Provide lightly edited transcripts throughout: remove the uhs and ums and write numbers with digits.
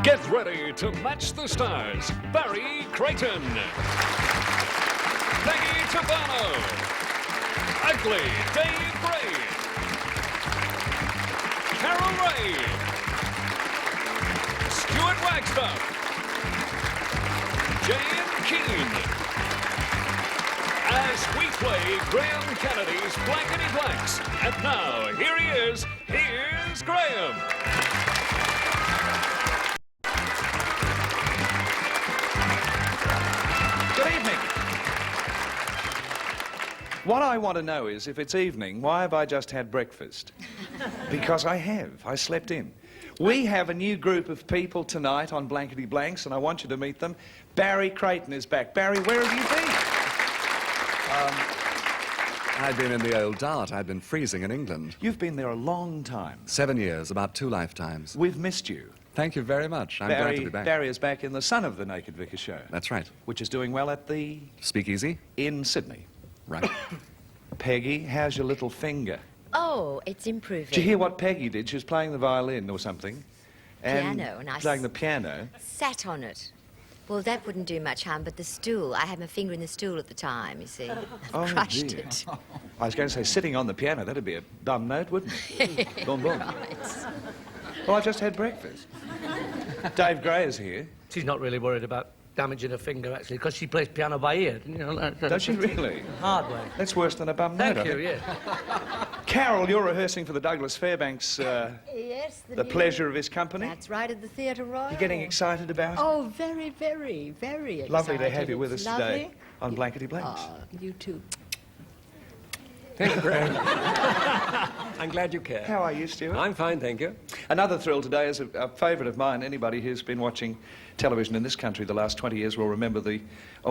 Get ready to match the stars. Barry Creighton. Peggy Tobano. Ugly Dave Gray. Carol Ray. Stuart Wagstaff. Jane Keane. As we play Graham Kennedy's Blankety Blanks. And now, here he is. Here's Graham. Good evening. What I want to know is, if it's evening, why have I just had breakfast? Because I have. I slept in. We have a new group of people tonight on Blankety Blanks, and I want you to meet them. Barry Creighton is back. Barry, where have you been? I'd been in the old Dart. I'd been freezing in England. You've been there a long time. 7 years, about 2 lifetimes. We've missed you. Thank you very much. I'm glad to be back. Barry is back in the Son of the Naked Vicar show. That's right. Which is doing well at the... Speakeasy? In Sydney. Right. Peggy, how's your little finger? Oh, it's improving. Did you hear what Peggy did? She was playing the violin or something. Piano, and I playing the piano. Sat on it. Well, that wouldn't do much harm, but the stool, I had my finger in the stool at the time, you see. Oh, Crushed dear. it. I was going to say, sitting on the piano, that'd be a bum note, wouldn't it? Boom, boom. Right. Well, I just had breakfast. Dave Gray is here. She's not really worried about damaging her finger, actually, because she plays piano by ear. You know, Does she really? Hard way. That's worse than a bum note. Thank I you, think. yeah. Carol, you're rehearsing for the Douglas Fairbanks, Yes, the pleasure of his company. That's right, at the Theatre Royal. You're getting excited about it? Oh, very, very, very excited. Lovely to have you with us It's today lovely. on Blankety Blanks. Oh, you too. Thank you, Graham. I'm glad you care. How are you, Stuart? I'm fine, thank you. Another thrill today is a favourite of mine. Anybody who's been watching television in this country the last 20 years will remember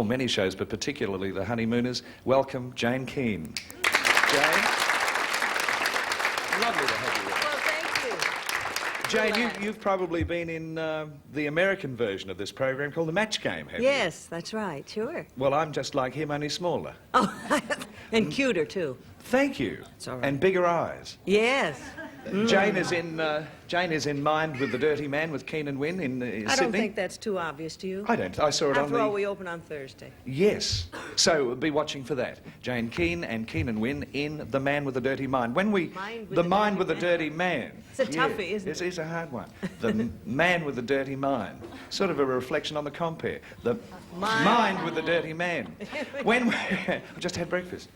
many shows, but particularly The Honeymooners. Welcome, Jane Keane. Jane? Lovely to have you here. Well, thank you. Jane, you've probably been in the American version of this program called The Match Game, have you? Yes, that's right, sure. Well, I'm just like him, only smaller. Oh, and cuter, too. Thank you. It's all right. And bigger eyes. Yes. Jane is in Mind with the Dirty Man with Keenan Wynn in Sydney. I don't think that's too obvious to you. I don't. I saw it on After all, we open on Thursday. Yes. So we'll be watching for that. Jane Keane and Keenan Wynn in The Man with the Dirty Mind. When we... Mind with the Dirty Man. It's a toughie, isn't it? It's a hard one. The Man with the Dirty Mind. Sort of a reflection on the compare. The Mind with the Dirty Man. When we... I just had breakfast.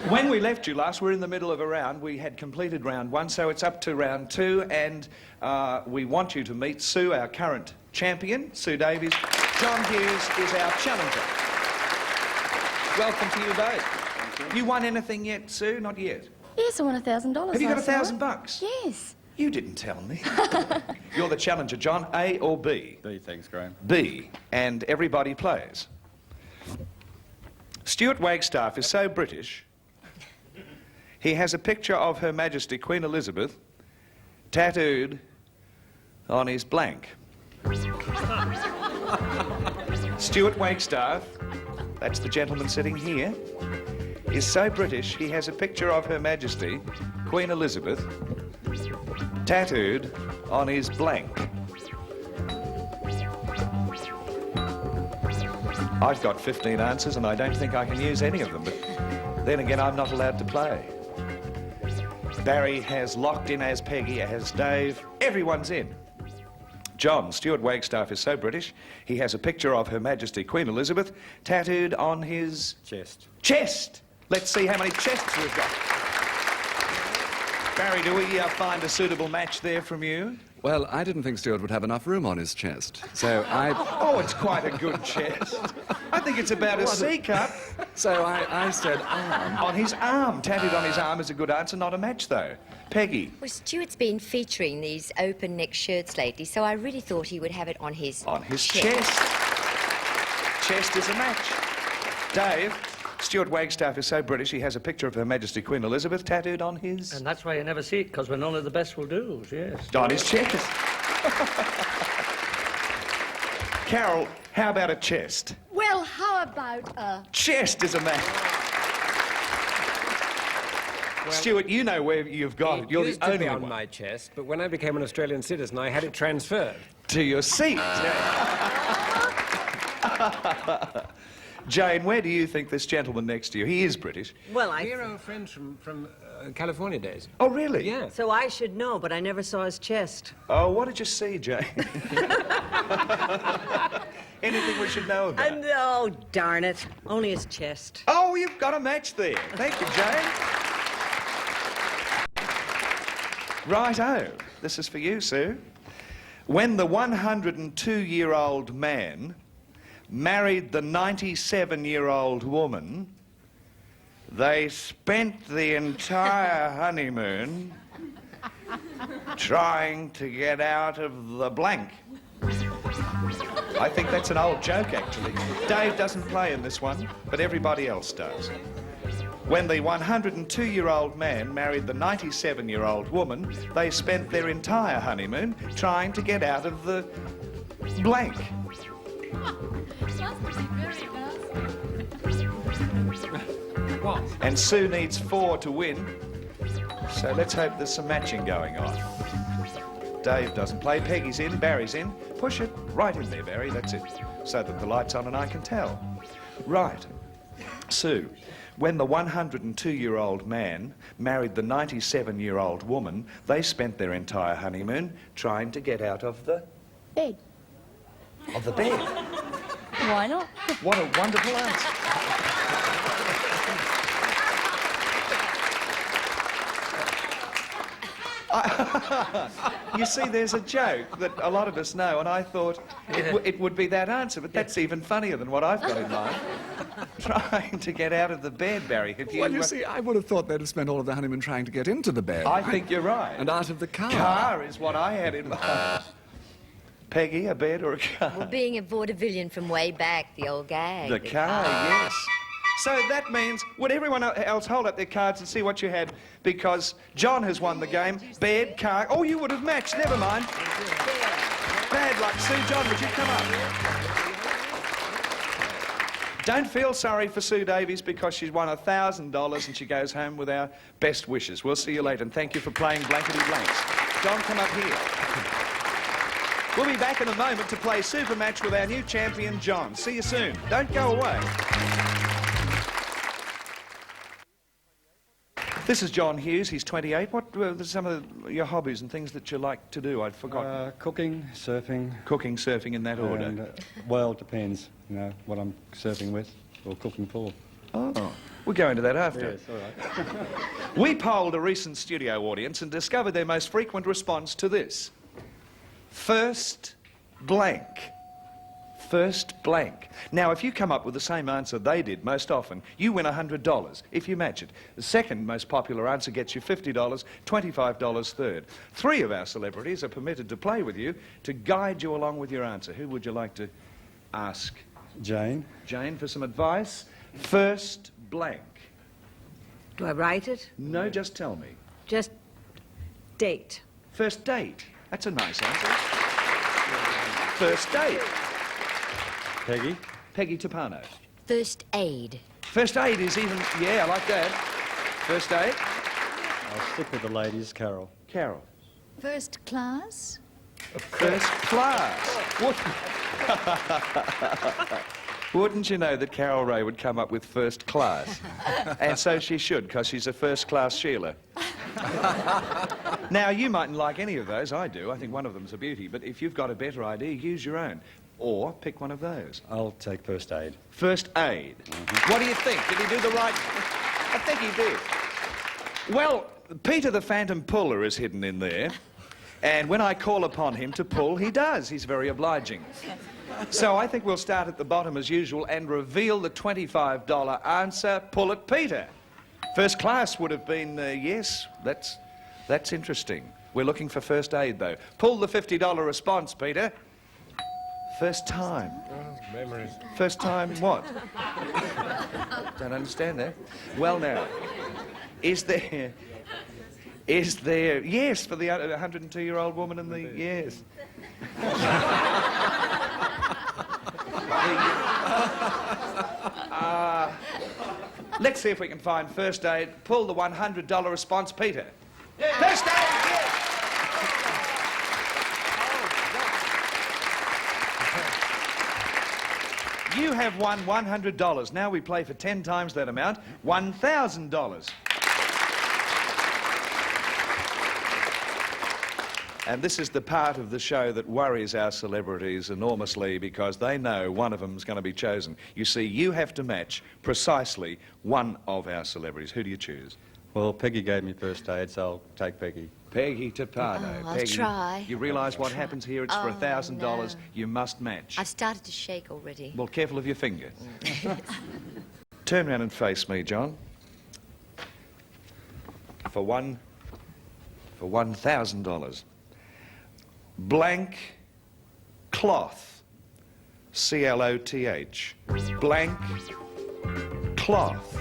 When we left you last, we were in the middle of a round. We had completed round 1, so it's up to round 2, and we want you to meet Sue, our current champion, Sue Davies. John Hughes is our challenger. Welcome to you both. You won anything yet, Sue? Not yet. Yes, I won $1,000. Have you got $1,000? Yes. You didn't tell me. You're the challenger, John. A or B? B, thanks, Graham. B, and everybody plays. Stuart Wagstaff is so British, he has a picture of Her Majesty Queen Elizabeth tattooed on his blank. Stuart Wagstaff, that's the gentleman sitting here, is so British he has a picture of Her Majesty Queen Elizabeth tattooed on his blank. I've got 15 answers and I don't think I can use any of them, but then again I'm not allowed to play. Barry has locked in as Peggy, as Dave. Everyone's in. John, Stuart Wagstaff is so British, he has a picture of Her Majesty Queen Elizabeth tattooed on his... Chest. Chest! Let's see how many chests we've got. Barry, do we find a suitable match there from you? Well, I didn't think Stuart would have enough room on his chest, so I... Oh, it's quite a good chest. I think it's about a C cup. So I said arm. On his arm. Tattooed on his arm is a good answer, not a match, though. Peggy. Well, Stuart's been featuring these open neck shirts lately, so I really thought he would have it on his... On his chest. Chest is a match. Dave. Stuart Wagstaff is so British, he has a picture of Her Majesty Queen Elizabeth tattooed on his... And that's why you never see it, because we're none of the best will do, yes. On his chest. Carol, how about a chest? Well, how about Chest is a match. Stuart, you know where you've got it. You're used the to only be on one. my chest, but when I became an Australian citizen, I had it transferred. To your seat. Jane, where do you think this gentleman next to you? He is British. Well, We're old friends from California days. Oh, really? Yeah. So I should know, but I never saw his chest. Oh, what did you see, Jane? Anything we should know about? And, oh, darn it. Only his chest. Oh, you've got a match there. Thank you, Jane. Righto. This is for you, Sue. When the 102-year-old man married the 97-year-old woman, they spent the entire honeymoon trying to get out of the blank. I think that's an old joke, actually. Dave doesn't play in this one, but everybody else does. When the 102-year-old man married the 97-year-old woman, they spent their entire honeymoon trying to get out of the blank. What? And Sue needs 4 to win, so let's hope there's some matching going on. Dave doesn't play, Peggy's in, Barry's in. Push it right in there, Barry, that's it, so that the light's on and I can tell. Right. Sue, when the 102-year-old man married the 97-year-old woman, they spent their entire honeymoon trying to get out of the... Bed. Of the bed. Why not? What a wonderful answer. You see, there's a joke that a lot of us know, and I thought it would be that answer, but that's even funnier than what I've got in mind. Trying to get out of the bed, Barry. Have you... Well, you see, I would have thought they'd have spent all of the honeymoon trying to get into the bed. I think you're right. And out of the car. Car is what I had in mind. Peggy, a bed or a car? Well, being a vaudevillian from way back, the old gag. The car, yes. So that means, would everyone else hold up their cards and see what you had? Because John has won the game. Bed, car. Oh, you would have matched. Never mind. Bad luck, Sue. John, would you come up? Don't feel sorry for Sue Davies because she's won $1,000 and she goes home with our best wishes. We'll see you later, and thank you for playing Blankety Blanks. John, come up here. We'll be back in a moment to play Super Match with our new champion, John. See you soon. Don't go away. This is John Hughes. He's 28. What are some of your hobbies and things that you like to do? I'd forgotten. Cooking, surfing. Cooking, surfing, in that order. And, well, it depends, you know, what I'm surfing with or cooking for. Oh, we'll go into that after. Yes, all right. We polled a recent studio audience and discovered their most frequent response to this. First blank. First blank. Now, if you come up with the same answer they did most often, you win $100 if you match it. The second most popular answer gets you $50, $25 third. 3 of our celebrities are permitted to play with you to guide you along with your answer. Who would you like to ask? Jane. Jane, for some advice. First blank. Do I write it? No, just tell me. Just date. First date. That's a nice answer. First date. Peggy. Peggy Tapano. First aid. First aid is even... Yeah, I like that. First aid. I'll stick with the ladies, Carol. Carol. First class? First class. Wouldn't you know that Carol Ray would come up with first class? And so she should, because she's a first-class Sheila. Now, you mightn't like any of those. I do. I think one of them's a beauty. But if you've got a better idea, use your own. Or pick one of those. I'll take first aid. First aid. What do you think? Did he do the right... I think he did. Well, Peter the Phantom Puller is hidden in there. And when I call upon him to pull, he does. He's very obliging. So I think we'll start at the bottom as usual and reveal the $25 answer. Pull it, Peter. First class would have been yes. That's interesting. We're looking for first aid, though. Pull the $50 response, Peter. First time. Oh, memories. First time what? Don't understand that. Well, now, is there... Yes, for the 102-year-old woman and the... Yes. Let's see if we can find first aid. Pull the $100 response, Peter. First aid, yes. You have won $100. Now we play for 10 times that amount, $1,000. And this is the part of the show that worries our celebrities enormously because they know one of them's going to be chosen. You see, you have to match precisely one of our celebrities. Who do you choose? Well, Peggy gave me first aid, so I'll take Peggy. Peggy Tapano. Oh, I'll Peggy, try. you realise what happens here? It's for Oh, $1,000. no. You must match. I've started to shake already. Well, careful of your finger. Turn round and face me, John. For $1,000. Blank cloth. C-L-O-T-H. Blank cloth.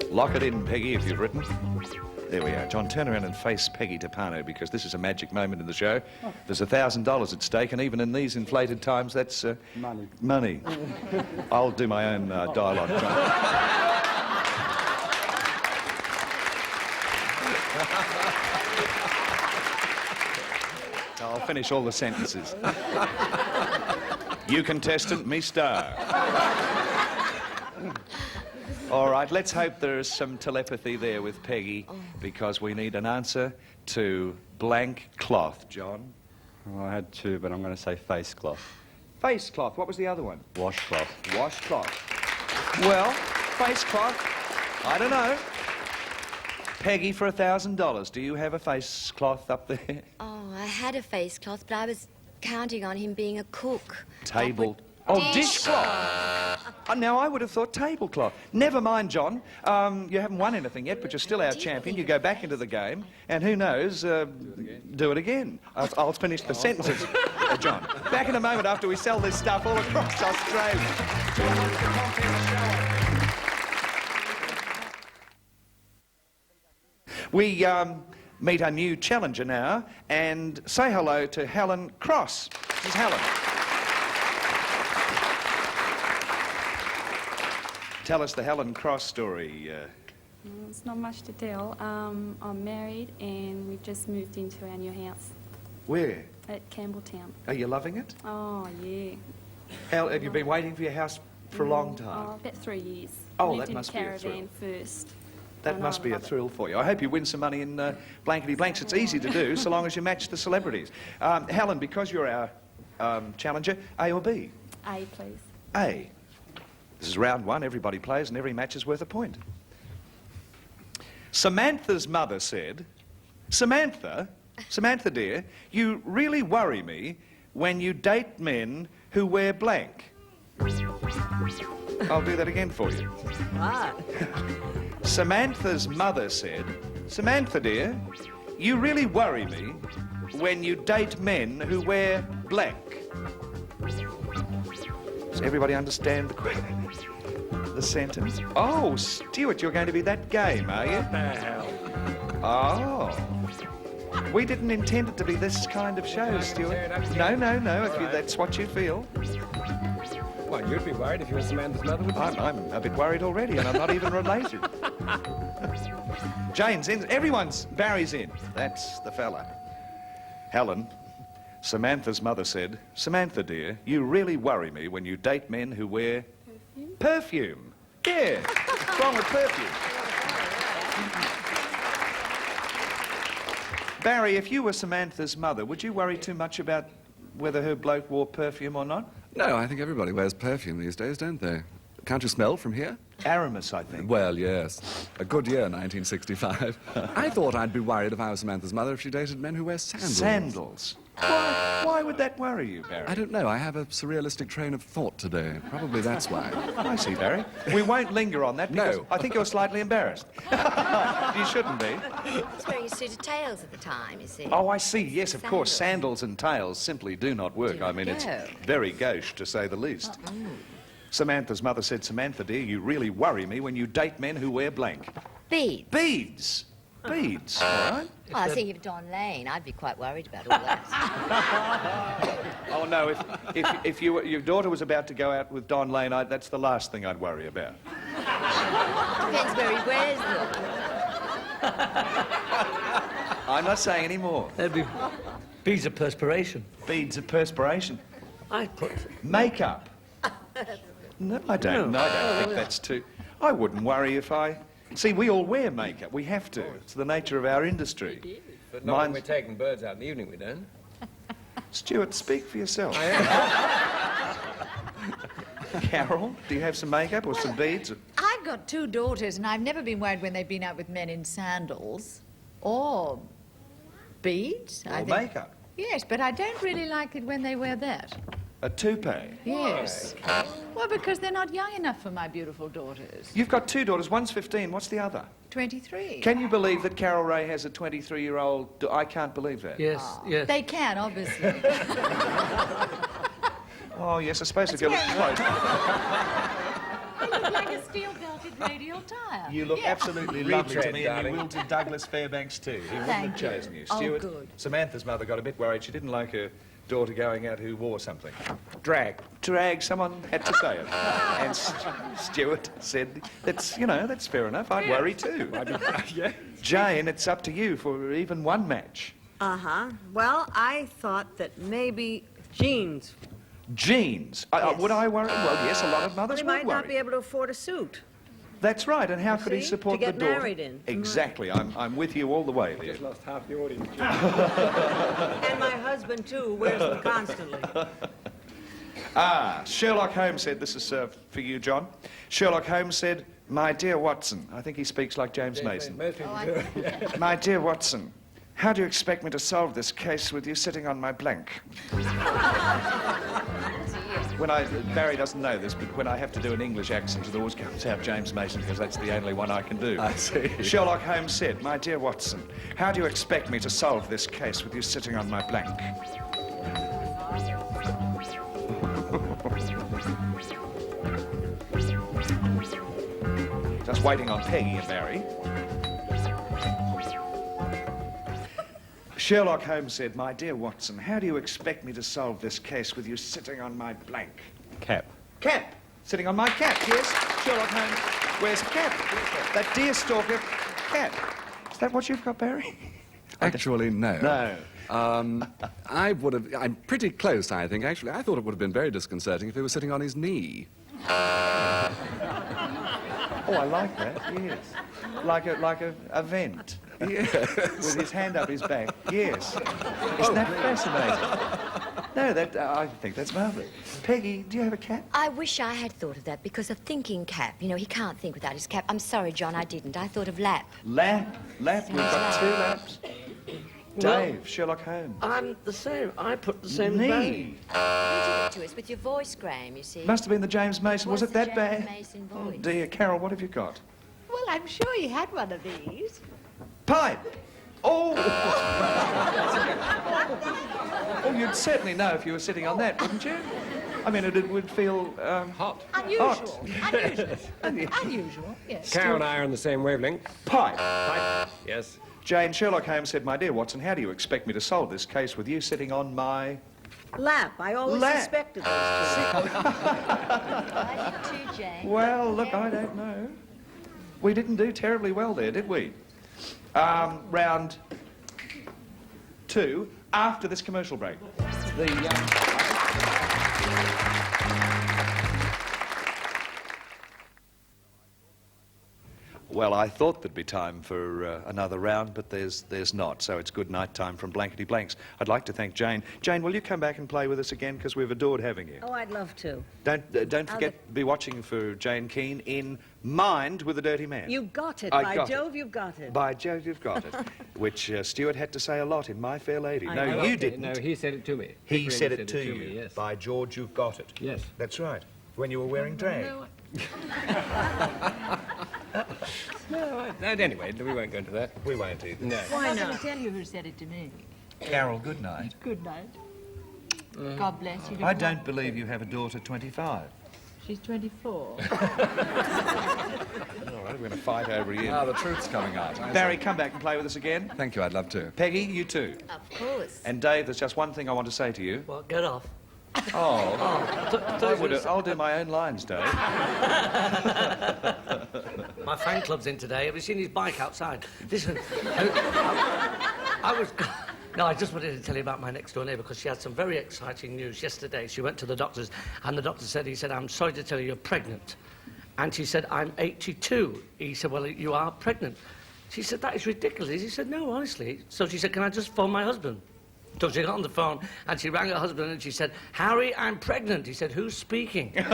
Lock it in, Peggy, if you've written. There we are. John, turn around and face Peggy Tapano because this is a magic moment in the show. There's $1,000 at stake, and even in these inflated times, that's... Money. Money. I'll do my own dialogue, John. I'll finish all the sentences. You contestant, me star. All right, let's hope there is some telepathy there with Peggy because we need an answer to blank cloth, John. Well, I had two, but I'm going to say face cloth. Face cloth. What was the other one? Washcloth. Washcloth. Well, face cloth. I don't know. Peggy for $1,000. Do you have a face cloth up there? Oh, I had a face cloth, but I was counting on him being a cook. Table. Oh, dishcloth. Now, I would have thought tablecloth. Never mind, John. You haven't won anything yet, but you're still our champion. You go back into the game, and who knows, do it again. I'll finish the sentences, John. Back in a moment after we sell this stuff all across Australia. We meet a new challenger now, and say hello to Helen Cross. This is Helen. Tell us the Helen Cross story. It's not much to tell. I'm married and we've just moved into our new house Where? at Campbelltown. Are you loving it? Oh, yeah. How, have you been waiting for your house for a long Oh, time? about 3 years. Oh, Moved that in must be a caravan first. That I know, must I be a love it. thrill for you. I hope you win some money in blankety blanks. It's easy to do so long as you match the celebrities. Helen, because you're our challenger, A or B? A, please. A. This is round one. Everybody plays and every match is worth a point. Samantha's mother said, Samantha dear, you really worry me when you date men who wear blank. I'll do that again for you. What? Samantha's mother said, Samantha dear, you really worry me when you date men who wear blank. Does everybody understand the sentence? Oh, Stuart, you're going to be that game, are you? What the hell? Oh. We didn't intend it to be this kind of show, Stuart. No, if you, that's what you feel. Well, you'd be worried if you were Samantha's mother, wouldn't you? I'm a bit worried already, and I'm not even related. Jane's in. Barry's in. That's the fella. Helen, Samantha's mother said, Samantha, dear, you really worry me when you date men who wear... Perfume? Yeah. What's wrong with perfume? Barry, if you were Samantha's mother, would you worry too much about whether her bloke wore perfume or not? No, I think everybody wears perfume these days, don't they? Can't you smell from here? Aramis, I think. Well, yes. A good year, 1965. I thought I'd be worried if I was Samantha's mother if she dated men who wear sandals. Sandals? Why would that worry you, Barry? I don't know. I have a surrealistic train of thought today. Probably that's why. I see, Barry. We won't linger on that because No. I think you're slightly embarrassed. You shouldn't be. He was wearing suited tails at the time, you see. Oh, I see. Yes, of course. Sandals and tails simply do not work. I mean, it's go. very gauche, to say the least. Samantha's mother said, Samantha, dear, you really worry me when you date men who wear blank. Beads. Beads. Beads, all right? Well, I think of Don Lane. I'd be quite worried about all that. Oh, no, if your daughter was about to go out with Don Lane, that's the last thing I'd worry about. Depends where he wears them. I'm not saying any more. There'd be beads of perspiration. Beads of perspiration. I put... Makeup. No, I don't. No, I don't think that's too... I wouldn't worry if I... See, we all wear makeup. We have to. It's the nature of our industry. But not when we're taking birds out in the evening, we don't. Stuart, speak for yourself. Carol, do you have some makeup or some beads? I've got 2 daughters, and I've never been worried when they've been out with men in sandals or beads. Or makeup? Yes, but I don't really like it when they wear that. A toupee? Yes. Well, because they're not young enough for my beautiful daughters. You've got 2 daughters. One's 15. What's the other? 23. Can you believe that Carol Ray has a 23-year-old... I can't believe that. Yes, yes. They can, obviously. Oh, yes, I suppose if you look close... You look like a steel-belted radial tyre. You look absolutely lovely to Retread, me, and darling. you will to Douglas Fairbanks too. He wouldn't Thank have you. chosen you. Oh, Stuart, good. Samantha's mother got a bit worried. She didn't like her daughter going out who wore something. Drag. Drag, someone had to say it. And Stuart said, that's fair enough. I'd worry too. Yeah. Jane, it's up to you for even one match. Uh-huh. Well, I thought that maybe jeans. Jeans. Yes. Would I worry? Well, yes, a lot of mothers He would might worry. not be able to afford a suit. That's right, and how could he See? support To get the daughter? married in. Exactly, I'm with you all the way there. Just lost half the audience. And my husband, too, wears them constantly. Sherlock Holmes said, this is for you, John. Sherlock Holmes said, my dear Watson, I think he speaks like James Mason. Most people do. Yeah. My dear Watson, how do you expect me to solve this case with you sitting on my blank? Barry doesn't know this, but when I have to do an English accent, it always comes out James Mason because that's the only one I can do. I see. Sherlock Holmes said, my dear Watson, how do you expect me to solve this case with you sitting on my blank? Just waiting on Peggy and Barry. Sherlock Holmes said, my dear Watson, how do you expect me to solve this case with you sitting on my blank? Cap. Cap. Sitting on my cap, yes. Sherlock Holmes wears a cap. That deerstalker cap. Is that what you've got, Barry? Actually, no. No. I'm pretty close, I think, actually. I thought it would have been very disconcerting if he was sitting on his knee. Oh, I like that, yes. Like a vent. Yes. With his hand up his back, yes. Isn't that fascinating? No, I think that's marvellous. Peggy, do you have a cap? I wish I had thought of that because a thinking cap. You know, he can't think without his cap. I'm sorry, John, I didn't. I thought of lap. Lap. We've got 2 laps. Dave, Sherlock Holmes. I'm the same. I put the same Knee. value. You did it to us with your voice, Graham, you see. Must have been the James Mason. Was it the that bad? James Mason Oh voice. dear, Carol, what have you got? Well, I'm sure he had one of these. Pipe. Oh. Oh, you'd certainly know if you were sitting on that, wouldn't you? I mean, it would feel Hot. Unusual. Unusual, yes. Carol and I are on the same wavelength. Pipe. Pipe. Yes. Jane, Sherlock Holmes said, my dear Watson, how do you expect me to solve this case with you sitting on my... Lap. I always Lap. suspected those I did too, Jane. Well, look, I don't know. We didn't do terribly well there, did we? Round 2, after this commercial break. Well, I thought there'd be time for another round, but there's not, so it's good night time from Blankety Blanks. I'd like to thank Jane. Jane, will you come back and play with us again, because we've adored having you. Oh, I'd love to. Don't forget, be watching for Jane Keane in Mind with the Dirty Man. You got it. I By got Jove, you've got it. By Jove, you've got it. Which Stuart had to say a lot in My Fair Lady. I No, know. you didn't. No, he said it to me. He Pickering said it to you. me, yes. By George, you've got it. Yes. That's right. When you were wearing drag. Anyway, we won't go into that. We won't either. No. Why I'm going not? to tell you who said it to me. Carol, good night. Good night. God bless you. I don't believe you have a daughter 25. She's 24. All right, we're going to fight over Ian. Now the truth's coming out. Barry, come back and play with us again. Thank you, I'd love to. Peggy, you too. Of course. And Dave, there's just one thing I want to say to you. Well, get off. I'll do my own lines, Dave. My fan club's in today. Have you seen his bike outside? Listen, I was... No, I just wanted to tell you about my next-door neighbour because she had some very exciting news yesterday. She went to the doctors, and the doctor said, he said, I'm sorry to tell you, you're pregnant. And she said, I'm 82. He said, well, you are pregnant. She said, that is ridiculous. He said, no, honestly. So she said, can I just phone my husband? So she got on the phone, and she rang her husband, and she said, Harry, I'm pregnant. He said, who's speaking? Good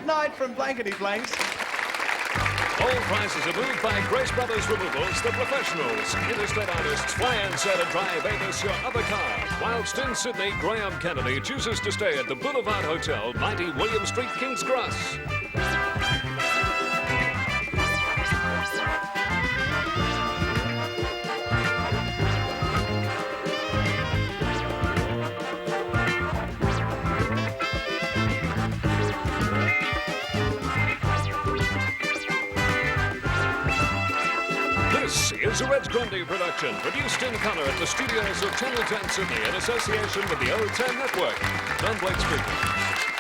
night from Blankety Blanks. All prizes are moved by Grace Brothers Removals, the professionals. Interstate artists fly and set and drive Avis your other car. Whilst in Sydney, Graham Kennedy chooses to stay at the Boulevard Hotel, 90 William Street, King's Cross. This is a Red Grundy production, produced in colour at the studios of Channel 10 Sydney in association with the O10 Network. John Blake speaking.